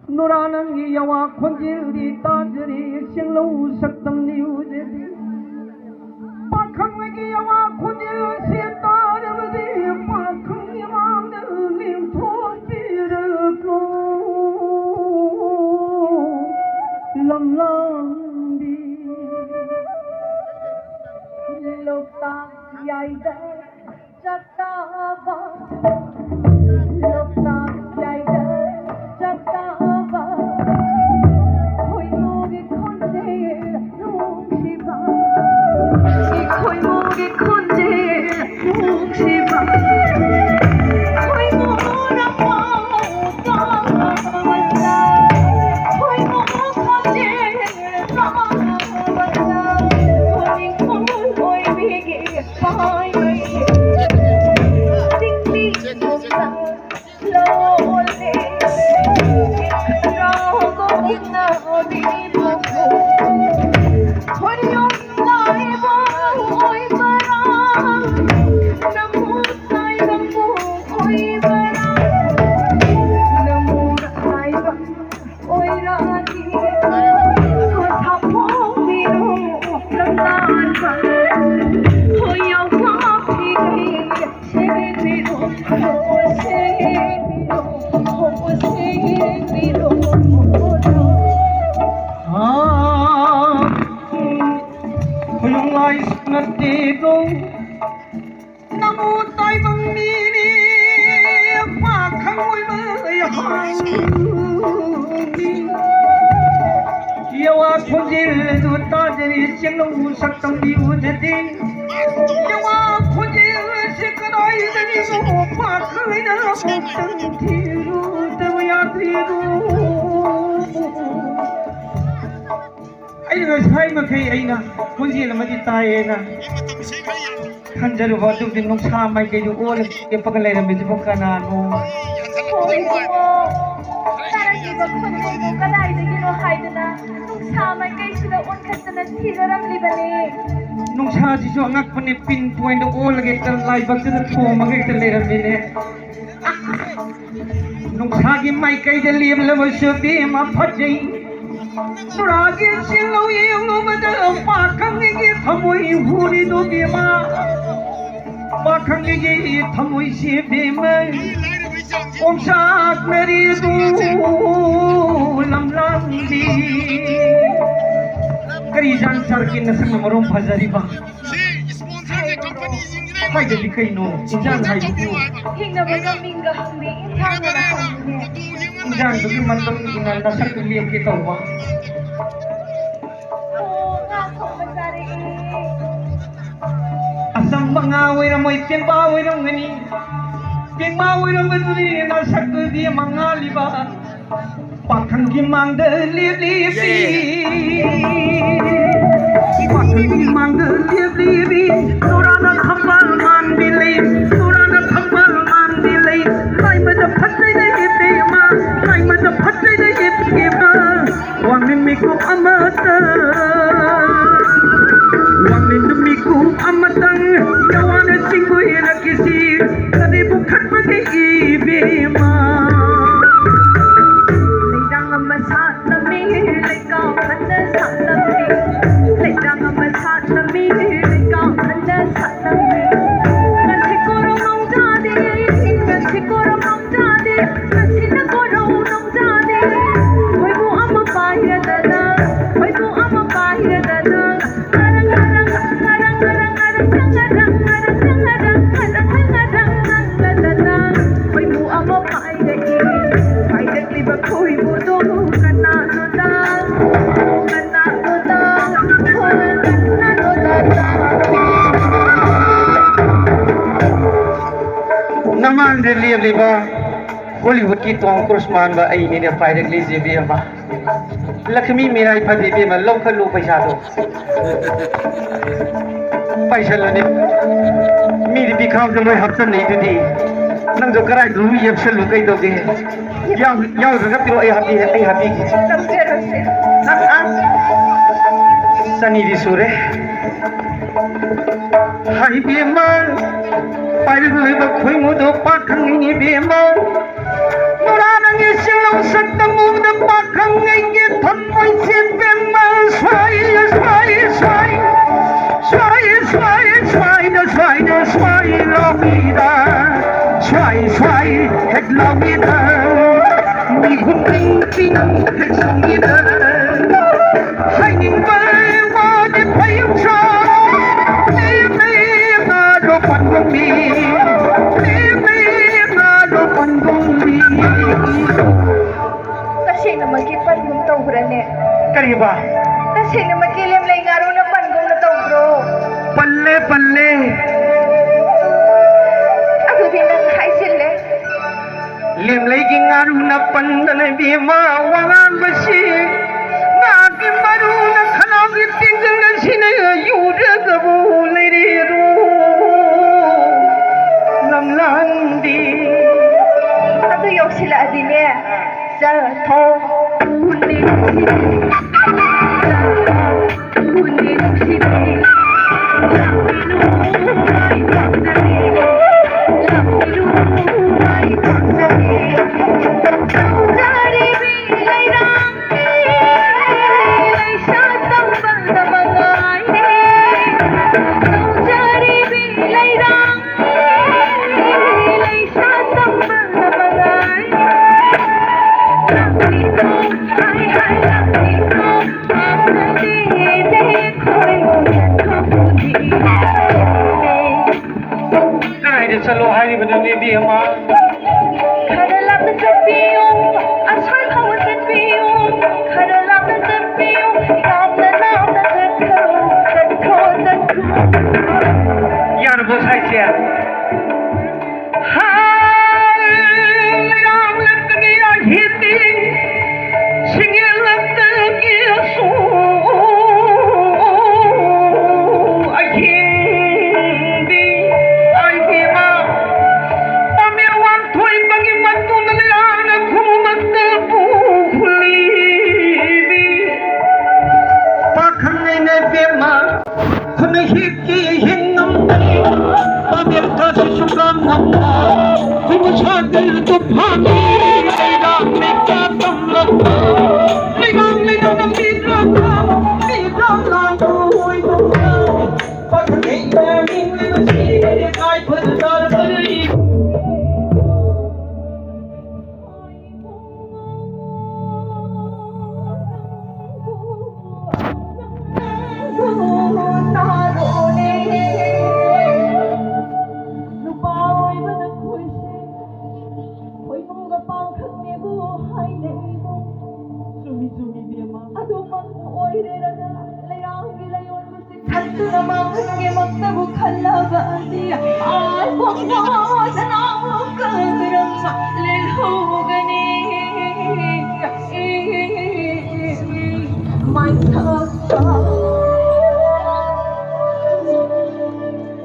노라는 여와 콘질이 따질이 실로 석담 니우제리 박항외기 여와 콘질시 따르버디 박항 여왕들님 토비르고 람람비 lokta yaida chakava lokta yaida chakava koi moge khonje rukshiba koi moge khonje rukshiba koi mora pauta wala koi moge khonje wala koi koi bege pai dingli mukta lole rago inna odi mukho horiom lai bo oi bara namu sai namu oi bara namu sai oi rani thapo miru lamlan ba hoyo kapi se miru se miru Huyong lai sunat dito Namu tay bang mini Pakang oi may hangmi Yawa khunjil du tajri sing nong sak tang di ujati Yawa khunjil sikanai dani so pakai na tang thiru tawya thiru Aina sai ma kai aina khunjil ma di tai na Khanjaru wadu din nong sa mai kai du ol ke pakalai ra me ju kana no Taraki ba khunjil ko kalai de gino haidana nong sa mai kai sida on khatana thigaram libane nong sa ji jo ngak pane pin point ol ge tal lai bak ta tho ma ge tal le ra me ne nong sa gi mai kai de liam la mo su bi ma phajai Suragi silo yung umadang pakang igi tamoy huli do bima Pakang igi tamoy si bima Om saat meri do lam lam di Karijan sarkin na sang marong pazari ba Hai jadi kay no Injan hai buku Hingga baga mingga hangdi Injan na hangdi Injan bagi mantong ingal na sa tuliyang kita ba Asam mangaway na mo'y pingbaway ng gani Pingbaway ng gani Nasak ko di mangali ba Pakang gimang dalib-libi Pakang gimang dalib-libi Surana khambal man bilay Surana khambal man bilay Lai madapatay na ipima Lai madapatay na ipima Wangin miku amata Wangin miku amatang Yawana singgoy na kisir Kani bukat pag-iibima Lidang amasat na mihilig ka Kanda sa lamig Lidang amasat na mihilig ka Kanda sa lamig Nasiguro mong dati Nasiguro mong dati Nasinaguro mong dati Hoy mo ang mapahira na Hoy mo ang mapahira na Arang arang arang arang arang arang arang लीम लेबा बॉलीवुड की Tom cruise मान बा आई ने finally जेबी बा लक्ष्मी मेरा फदे बे मा लौख लो पैसा दो पैसा लने मेरी बिखाव जो मैं हफ्ता नहीं दुदी नंग जो कराय दु येप्स लो कई दोगे याव जो पिरो आई हैप्पी सनी दी सुरे हाय बेमा पाइल बा खोइ मुदो पाखंनि बेमा नोरा नंगे सिंगौ सत्तमु द पाखंनि के थमोइ से बेमा स्वाइ स्वाइ स्वाइ स्वाइ स्वाइ स्वाइ द स्वाइ द स्वाइ लविदा स्वाइ स्वाइ हेड लविदा मी हुपिं पिं हेड संगीदा हाय निबा वा दे पयुसा Tasena magkipanggong tawbra ne. Kariba? Tasena magkilim lay ngaro na panggong na tawbro. Palle palle. Ako din ang haisile. Lim lay ngaro na pandan bima wangan basi. Naki maru na khanagi tinggal na sina yuda gabu liriru. Namlandi. Ano yung sila adin niya? Sa to. Kunin Salo hari benar ni dia mah. Kadalam na terpiyong, asal kau terpiyong. Kadalam na terpiyong, nam na terko. Yang bos saya. Hai, yang lagi hiti, singil lagi su.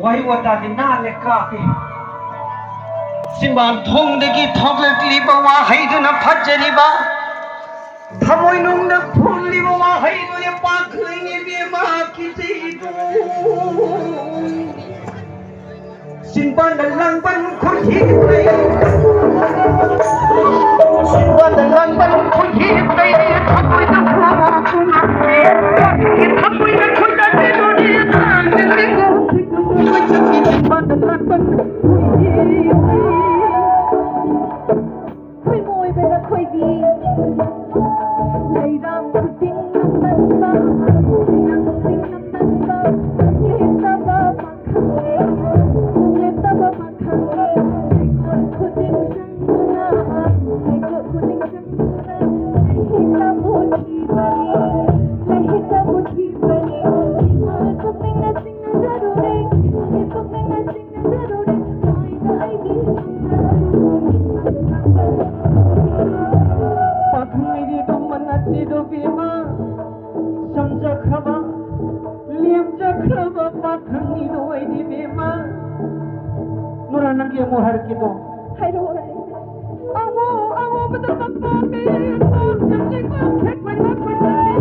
Why what are the nale kafi? Simban thong degi thoglet liba wa haidu na phajani ba. Thamoi nung na phul liba wa haidu ne pakhui ne be ma kiti du. Simban da lang ban khuthi pai. Simban da lang ban khuthi pai thamoi na phul kuma ke. Thamoi na khunda te do ni tang ne go. Khoi môi bên là khoi đi, lấy ram tin năm ba, tin năm ba, lên ta ba mặc khăn, con khôi tin chân na, con khôi tin chân na, hita boti bani, hita boti bani, con tin na sing na zarure, con tin na sing na zarure, ai na ai di. nido ay di bema nura nang ki mo har kito 하이로이 아워 betul papi jangan kau cek mana kau tak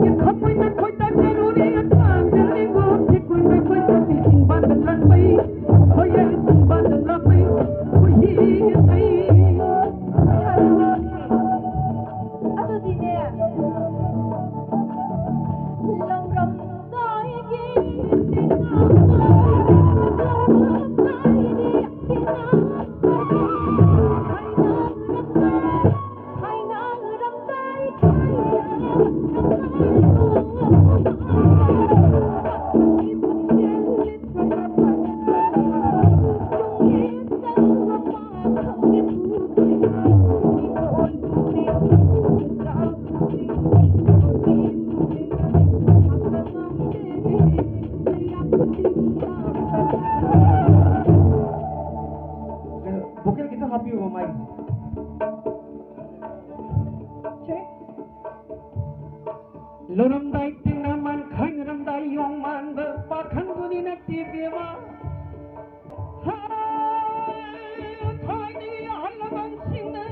yang kamu ini kau tak teruri tak jadi kau cek mana kau tapi simpan dalam bayi oh ya simpan dalam bayi oh iya bayi aduh dini lòng rồng tới Bukan kita happy mamai. Cek Loram dai tinaman khain ram dai yong man ba pakhan guni na ti bema. Ha thai ni halaman singna.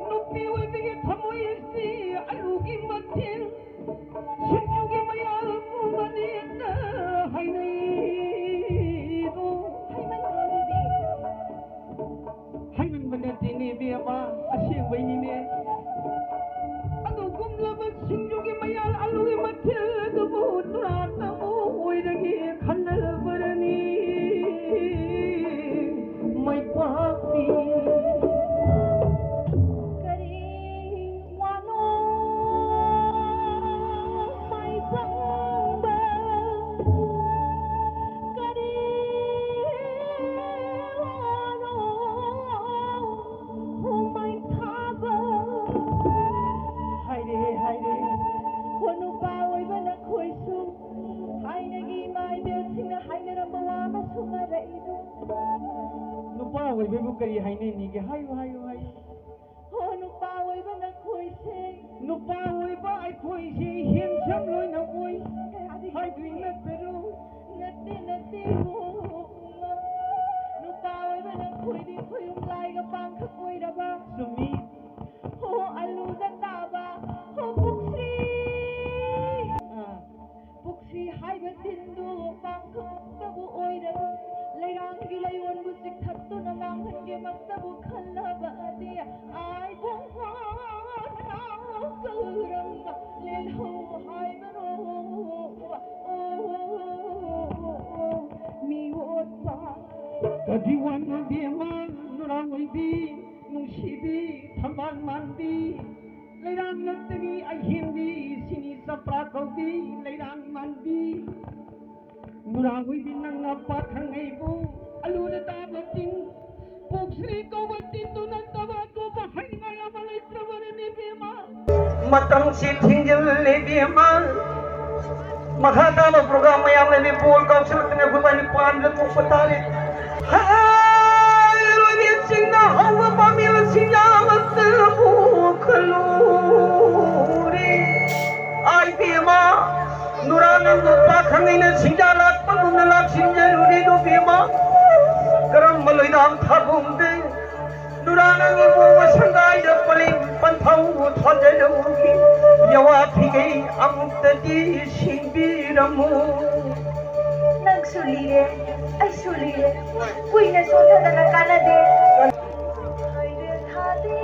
Nupi we bi thamoi si alu gi matin. Shinju gi mayal ku mani na hai nei do. Hai man bane ti ni bema asyeng bai ni ne. Sinjugi mayal alugi matil dubu turata mo oiragi khanal barani mai papi kari wano mai pangba kari wano mai thaba haide Wanu bawai bana khoisu hainagi mai bel singna hainara bawa masuma raidu nupa oi bebu kari haine ni ge hayu Wanu bawai bana khoise nupa oi ba ai khoi si hien sam loi na oi hai dui na peru natti ho Nu bawai bana khoidi khoyum lai ga pang khoi raba sumi ho alu da taba ho buksi Buksi haiba tindu pangko tabu oida Lairang gi layon busik thattu na nanghan ge maktabu khallaba adia ai bong ha kuram lel ho haiba ro mi wot pa kadiwan na bema nurang oi bi nungsibi thamban mandi leirang nattagi ai hindi sini sapra kaubi leirang mandi nurang oi bi nang na pathang ai bu alu na ta batin puksri ko batin tu na tawa ko ba hai ngaya malai trawane ne bema matam si thingjil le bema makhata ma program mayam le bol council tne khumani pan le ko patale hai roi singna hawa pamil singya mat bu khaluri ai bema nuranang do pakhangina singja lak pagumna lak singja ruri do bema karam maloi dam thabum de nuranang bu sangai de paling panthau thonje lugi yawa phigai amtadi singiramu Nang sulire ay sulire Kuy na sota na nakalade Haide thadi